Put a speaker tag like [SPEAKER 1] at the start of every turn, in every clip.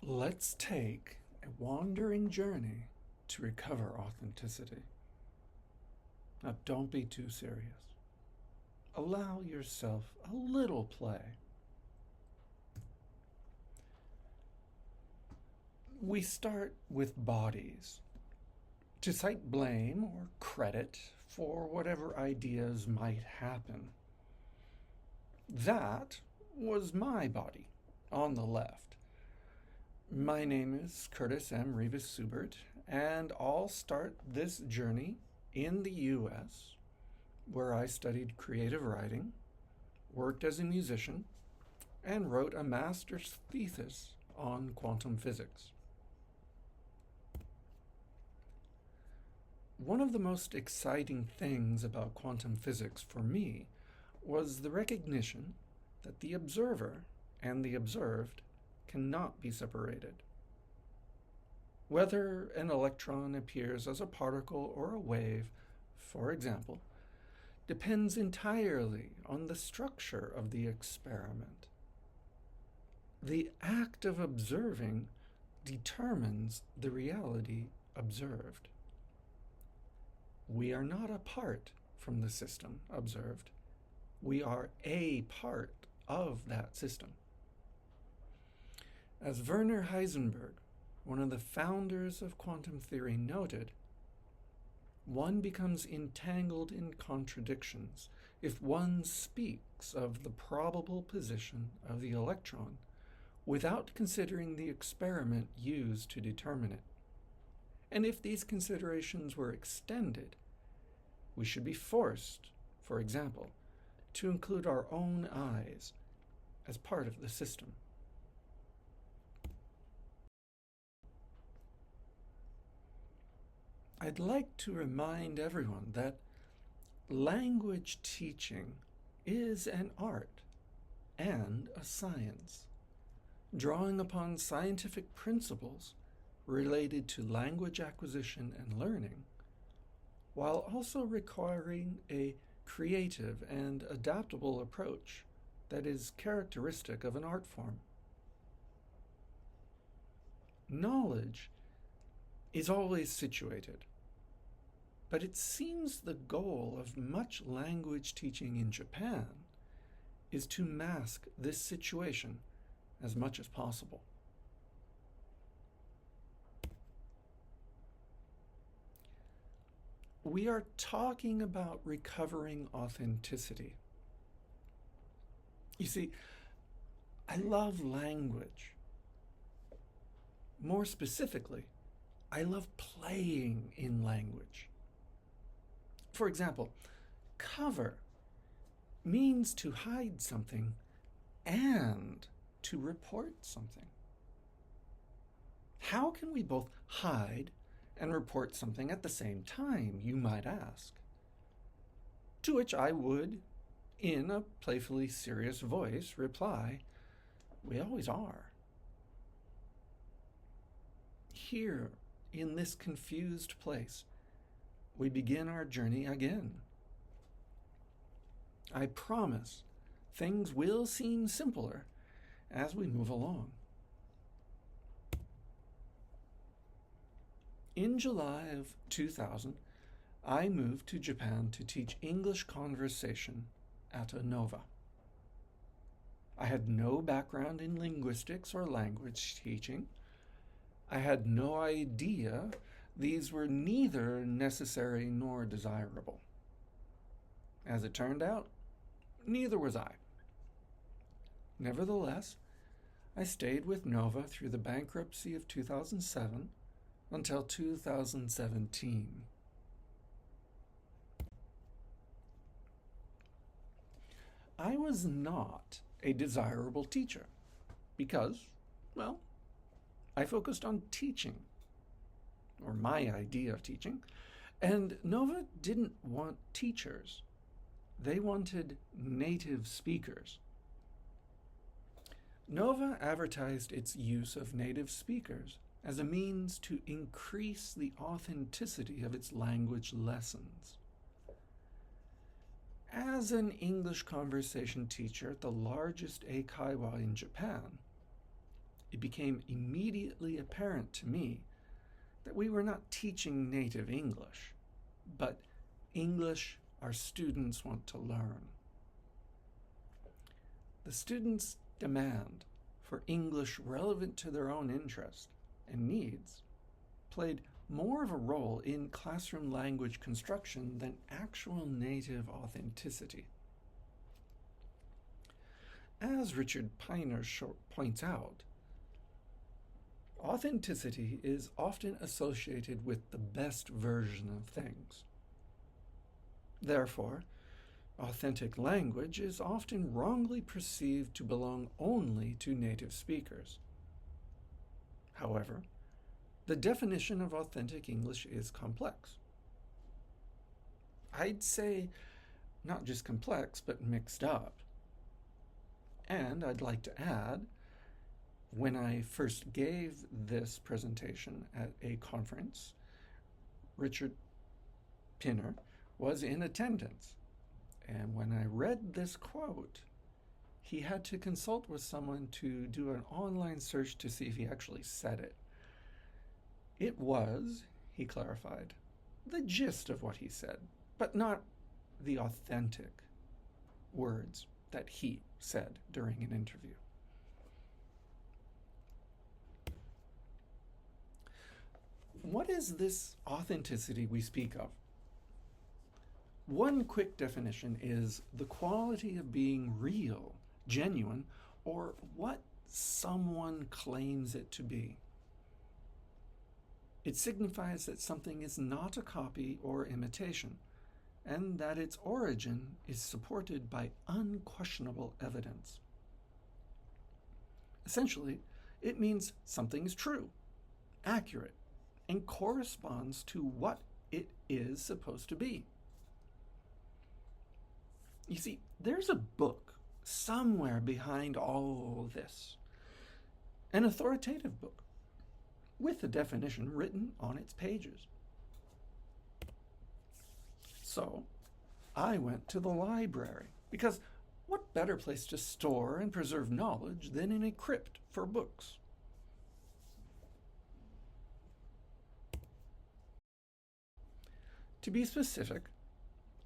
[SPEAKER 1] Let's take a wandering journey to recover authenticity. Now, don't be too serious. Allow yourself a little play. We start with bodies to cite blame or credit for whatever ideas might happen. That was my body on the left. My name is Curtis M. Rivas-Subert, and I'll start this journey in the U.S., where I studied creative writing, worked as a musician, and wrote a master's thesis on quantum physics. One of the most exciting things about quantum physics for me was the recognition that the observer and the observed cannot be separated. Whether an electron appears as a particle or a wave, for example, depends entirely on the structure of the experiment. The act of observing determines the reality observed. We are not apart from the system observed. We are a part of that system. As Werner Heisenberg, one of the founders of quantum theory, noted, one becomes entangled in contradictions if one speaks of the probable position of the electron without considering the experiment used to determine it. And if these considerations were extended, we should be forced, for example, to include our own eyes as part of the system. I'd like to remind everyone that language teaching is an art and a science, drawing upon scientific principles related to language acquisition and learning, while also requiring a creative and adaptable approach that is characteristic of an art form. Knowledge is always situated, but it seems the goal of much language teaching in Japan is to mask this situation as much as possible. We are talking about recovering authenticity. You see, I love language. More specifically, I love playing in language. For example, cover means to hide something and to report something. How can we both hide and report something at the same time, you might ask? To which I would, in a playfully serious voice, reply, we always are. Here, in this confused place, we begin our journey again. I promise things will seem simpler as we move along. In July of 2000, I moved to Japan to teach English conversation at ANOVA. I had no background in linguistics or language teaching. I had no idea these were neither necessary nor desirable. As it turned out, neither was I. Nevertheless, I stayed with NOVA through the bankruptcy of 2007 until 2017. I was not a desirable teacher because, well, I focused on teaching, or my idea of teaching, and NOVA didn't want teachers. They wanted native speakers. NOVA advertised its use of native speakers as a means to increase the authenticity of its language lessons. As an English conversation teacher at the largest eikaiwa in Japan, it became immediately apparent to me that we were not teaching native English, but English our students want to learn. The students' demand for English relevant to their own interest and needs played more of a role in classroom language construction than actual native authenticity. As Richard Piner points out, authenticity is often associated with the best version of things. Therefore, authentic language is often wrongly perceived to belong only to native speakers. However, the definition of authentic English is complex. I'd say not just complex, but mixed up. And I'd like to add, when I first gave this presentation at a conference, Richard Piner was in attendance. And when I read this quote, he had to consult with someone to do an online search to see if he actually said it. It was, he clarified, the gist of what he said, but not the authentic words that he said during an interview. What is this authenticity we speak of? One quick definition is the quality of being real, genuine, or what someone claims it to be. It signifies that something is not a copy or imitation, and that its origin is supported by unquestionable evidence. Essentially, it means something is true, accurate, and corresponds to what it is supposed to be. You see, there's a book somewhere behind all this, an authoritative book with a definition written on its pages. So I went to the library, because what better place to store and preserve knowledge than in a crypt for books? To be specific,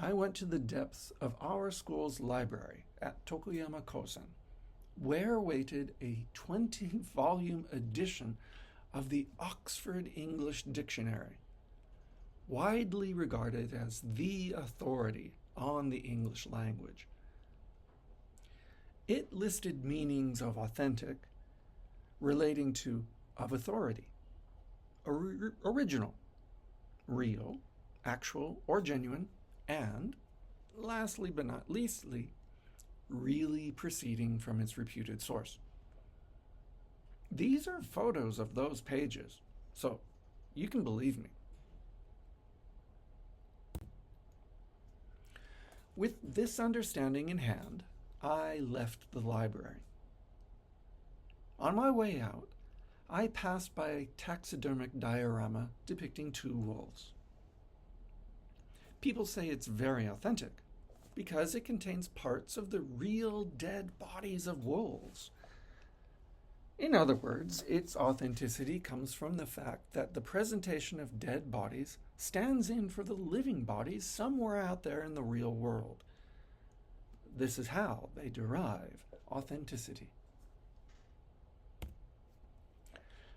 [SPEAKER 1] I went to the depths of our school's library at Okayama Kosen, where waited a 20-volume edition of the Oxford English Dictionary, widely regarded as the authority on the English language. It listed meanings of authentic relating to of authority, original, real, actual or genuine, and, lastly but not leastly, really proceeding from its reputed source. These are photos of those pages, so you can believe me. With this understanding in hand, I left the library. On my way out, I passed by a taxidermic diorama depicting two wolves. People say it's very authentic because it contains parts of the real dead bodies of wolves. In other words, its authenticity comes from the fact that the presentation of dead bodies stands in for the living bodies somewhere out there in the real world. This is how they derive authenticity.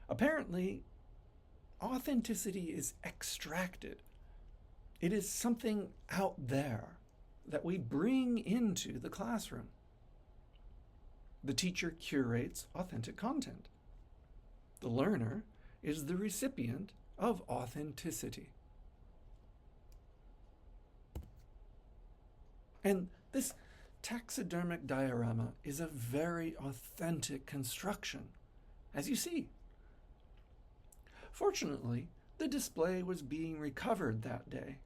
[SPEAKER 1] Apparently, authenticity is extracted. It is something out there that we bring into the classroom. The teacher curates authentic content. The learner is the recipient of authenticity. And this taxidermic diorama is a very authentic construction, as you see. Fortunately, the display was being recovered that day,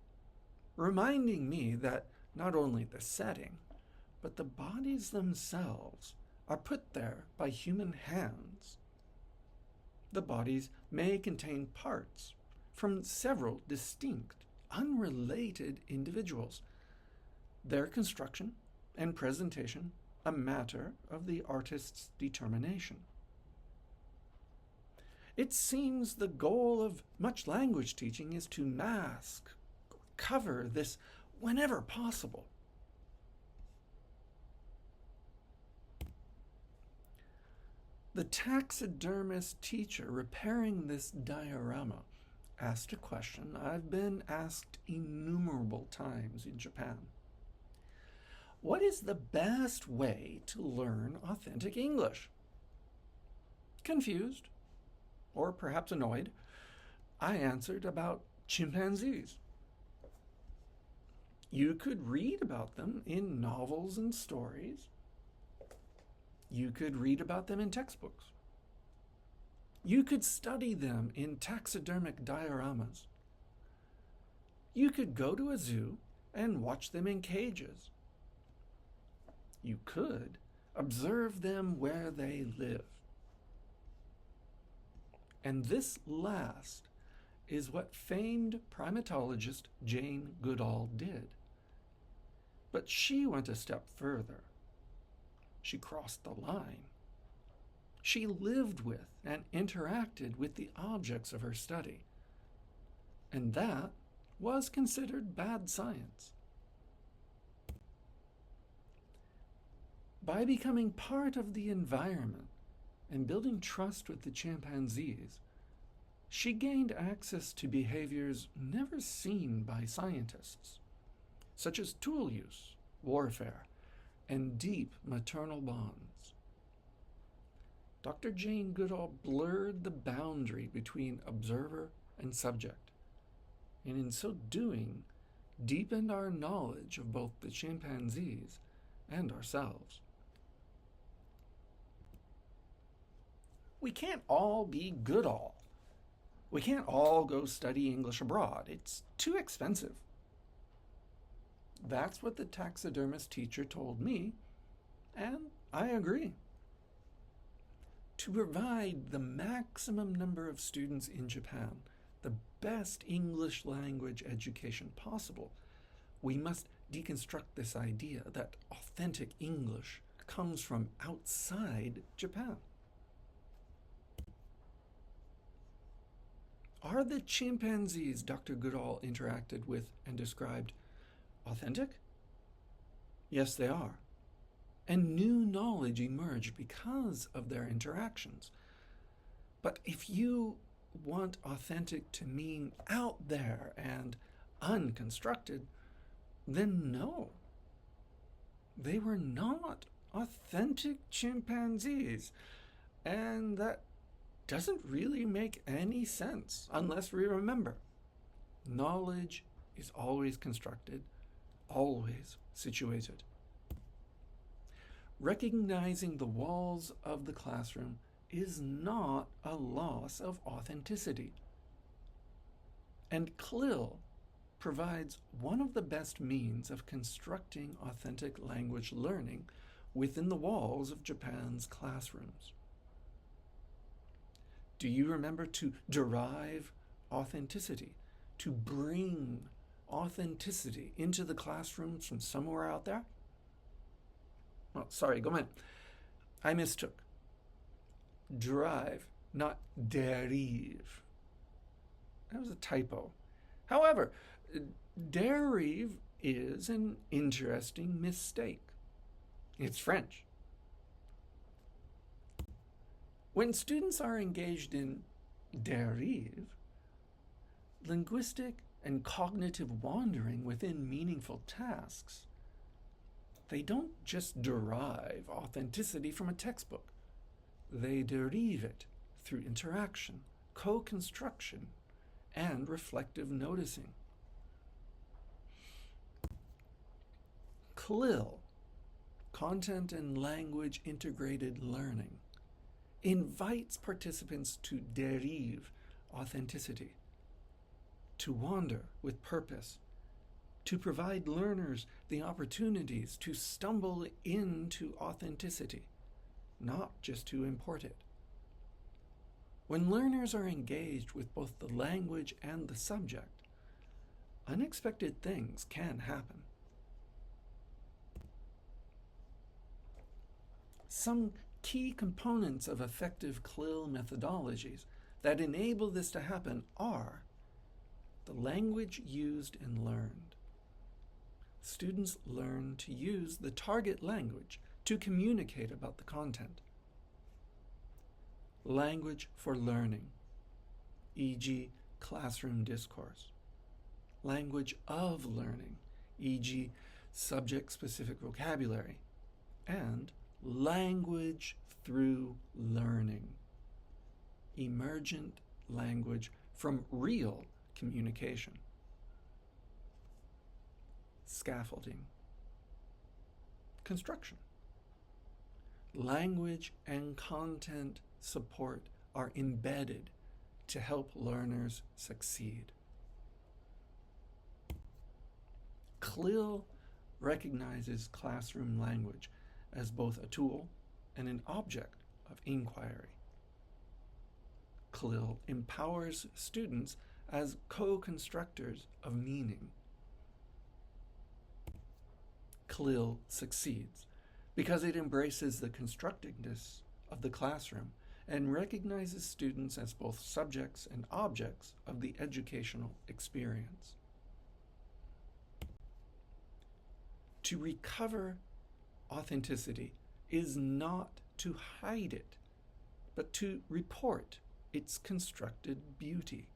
[SPEAKER 1] reminding me that not only the setting, but the bodies themselves are put there by human hands. The bodies may contain parts from several distinct, unrelated individuals. Their construction and presentation a matter of the artist's determination. It seems the goal of much language teaching is to mask, cover this whenever possible. The taxidermist teacher repairing this diorama asked a question I've been asked innumerable times in Japan. What is the best way to learn authentic English? Confused, or perhaps annoyed, I answered about chimpanzees. You could read about them in novels and stories. You could read about them in textbooks. You could study them in taxidermic dioramas. You could go to a zoo and watch them in cages. You could observe them where they live. And this last is what famed primatologist Jane Goodall did. But she went a step further. She crossed the line. She lived with and interacted with the objects of her study. And that was considered bad science. By becoming part of the environment and building trust with the chimpanzees, she gained access to behaviors never seen by scientists, such as tool use, warfare, and deep maternal bonds. Dr. Jane Goodall blurred the boundary between observer and subject, and in so doing, deepened our knowledge of both the chimpanzees and ourselves. We can't all be Goodall. We can't all go study English abroad. It's too expensive. That's what the taxidermist teacher told me, and I agree. To provide the maximum number of students in Japan the best English language education possible, we must deconstruct this idea that authentic English comes from outside Japan. Are the chimpanzees Dr. Goodall interacted with and described authentic? Yes, they are. And new knowledge emerged because of their interactions. But if you want authentic to mean out there and unconstructed, then no. They were not authentic chimpanzees. And that doesn't really make any sense unless we remember. Knowledge is always constructed, always situated. Recognizing the walls of the classroom is not a loss of authenticity. And CLIL provides one of the best means of constructing authentic language learning within the walls of Japan's classrooms. Do you remember to derive authenticity, to bring authenticity into the classrooms from somewhere out there? Oh, sorry, go ahead. I mistook. Derive, not derive. That was a typo. However, derive is an interesting mistake. It's French. When students are engaged in derive, linguistic and cognitive wandering within meaningful tasks, they don't just derive authenticity from a textbook. They derive it through interaction, co-construction, and reflective noticing. CLIL, Content and Language Integrated Learning, invites participants to derive authenticity, to wander with purpose, to provide learners the opportunities to stumble into authenticity, not just to import it. When learners are engaged with both the language and the subject, unexpected things can happen. Some key components of effective CLIL methodologies that enable this to happen are the language used and learned. Students learn to use the target language to communicate about the content. Language for learning, e.g., classroom discourse. Language of learning, e.g., subject-specific vocabulary. And language through learning, emergent language from real communication. Scaffolding. Construction. Language and content support are embedded to help learners succeed. CLIL recognizes classroom language as both a tool and an object of inquiry. CLIL empowers students as co-constructors of meaning. CLIL succeeds because it embraces the constructiveness of the classroom and recognizes students as both subjects and objects of the educational experience. To recover authenticity is not to hide it, but to report its constructed beauty.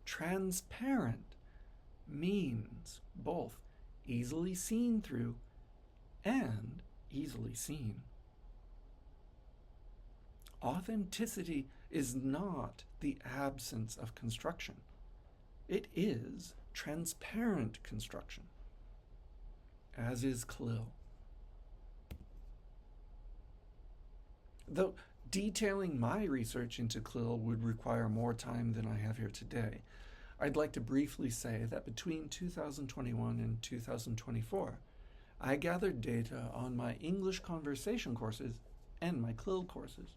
[SPEAKER 1] Transparent means both easily seen through and easily seen. Authenticity is not the absence of construction. It is transparent construction, as is CLIL. Though detailing my research into CLIL would require more time than I have here today, I'd like to briefly say that between 2021 and 2024, I gathered data on my English conversation courses and my CLIL courses.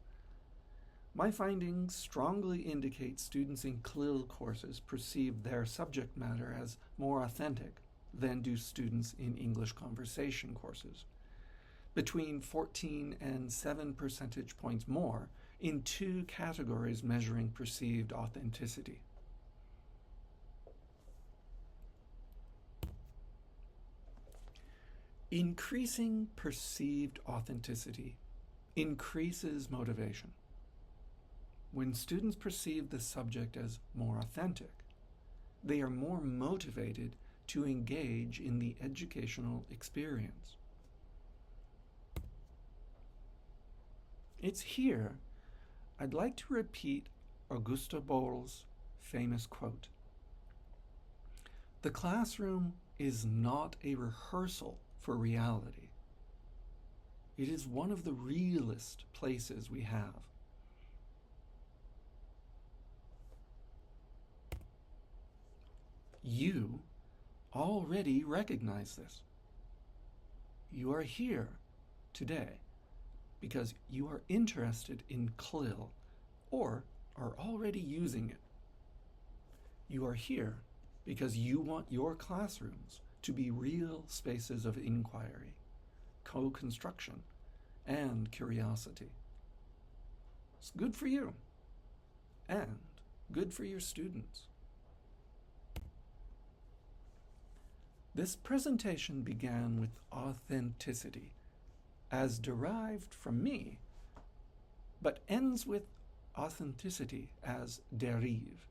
[SPEAKER 1] My findings strongly indicate students in CLIL courses perceive their subject matter as more authentic than do students in English conversation courses, between 14 and 7 percentage points more in two categories measuring perceived authenticity. Increasing perceived authenticity increases motivation. When students perceive the subject as more authentic, they are more motivated to engage in the educational experience. It's here I'd like to repeat Augusta Boal's famous quote. "The classroom is not a rehearsal for reality. It is one of the realest places we have." You already recognize this. You are here today because you are interested in CLIL or are already using it. You are here because you want your classrooms to be real spaces of inquiry, co-construction, and curiosity. It's good for you and good for your students. This presentation began with authenticity, as derived from me, but ends with authenticity as derive,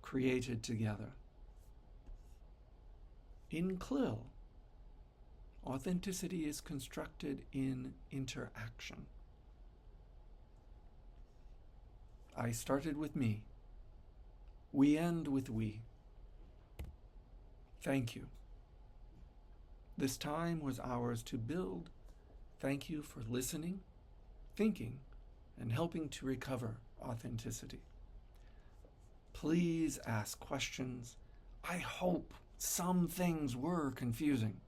[SPEAKER 1] created together. In CLIL, authenticity is constructed in interaction. I started with me. We end with we. Thank you. This time was ours to build. Thank you for listening, thinking, and helping to recover authenticity. Please ask questions. I hope some things were confusing.